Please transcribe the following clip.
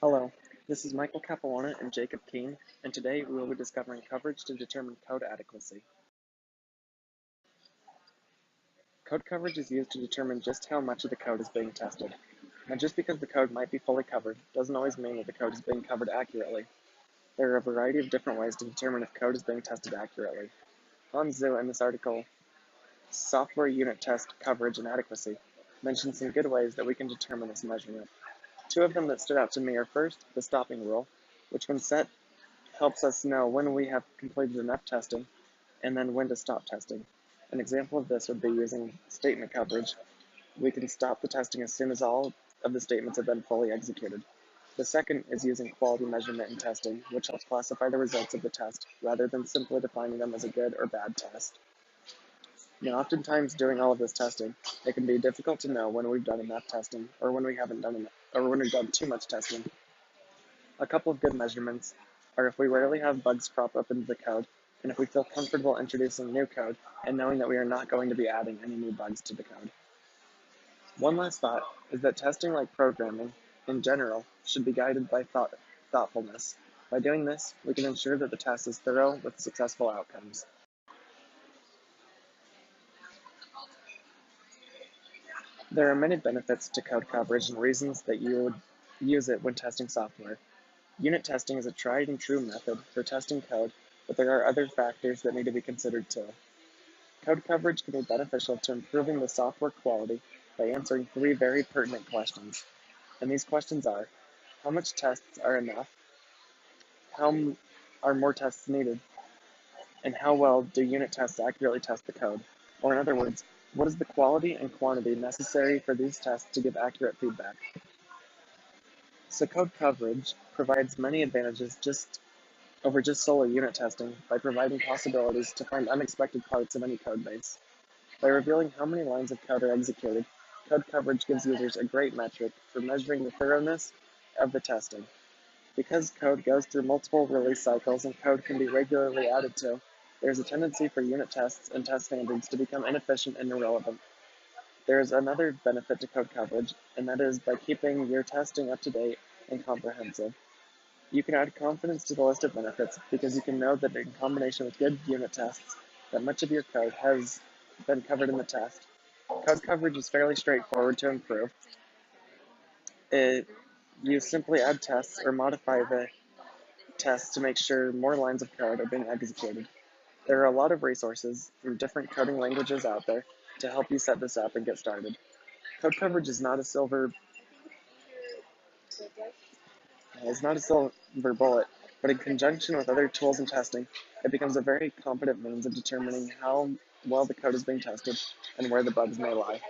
Hello, this is Michael Capuana and Jacob Keene, and today we will be discovering coverage to determine code adequacy. Code coverage is used to determine just how much of the code is being tested. Now, just because the code might be fully covered doesn't always mean that the code is being covered accurately. There are a variety of different ways to determine if code is being tested accurately. Hans Zu, in this article, Software Unit Test Coverage and Adequacy, mentions some good ways that we can determine this measurement. Two of them that stood out to me are first, the stopping rule, which when set helps us know when we have completed enough testing and then when to stop testing. An example of this would be using statement coverage. We can stop the testing as soon as all of the statements have been fully executed. The second is using quality measurement in testing, which helps classify the results of the test rather than simply defining them as a good or bad test. Now, oftentimes doing all of this testing, it can be difficult to know when we've done enough testing or when we haven't done enough, or when we've done too much testing. A couple of good measurements are if we rarely have bugs crop up into the code, and if we feel comfortable introducing new code and knowing that we are not going to be adding any new bugs to the code. One last thought is that testing, like programming in general, should be guided by thoughtfulness. By doing this, we can ensure that the test is thorough with successful outcomes. There are many benefits to code coverage and reasons that you would use it when testing software. Unit testing is a tried and true method for testing code, but there are other factors that need to be considered too. Code coverage can be beneficial to improving the software quality by answering three very pertinent questions. And these questions are, how much tests are enough? How are more tests needed? And how well do unit tests accurately test the code? Or in other words, what is the quality and quantity necessary for these tests to give accurate feedback? So code coverage provides many advantages over just solo unit testing by providing possibilities to find unexpected parts of any code base. By revealing how many lines of code are executed, code coverage gives users a great metric for measuring the thoroughness of the testing. Because code goes through multiple release cycles and code can be regularly added to, there is a tendency for unit tests and test standards to become inefficient and irrelevant. There is another benefit to code coverage, and that is by keeping your testing up to date and comprehensive. You can add confidence to the list of benefits because you can know that in combination with good unit tests, that much of your code has been covered in the test. Code coverage is fairly straightforward to improve. You simply add tests or modify the tests to make sure more lines of code are being executed. There are a lot of resources from different coding languages out there to help you set this up and get started. Code coverage is not a silver It's not a silver bullet, but in conjunction with other tools and testing, it becomes a very competent means of determining how well the code is being tested and where the bugs may lie.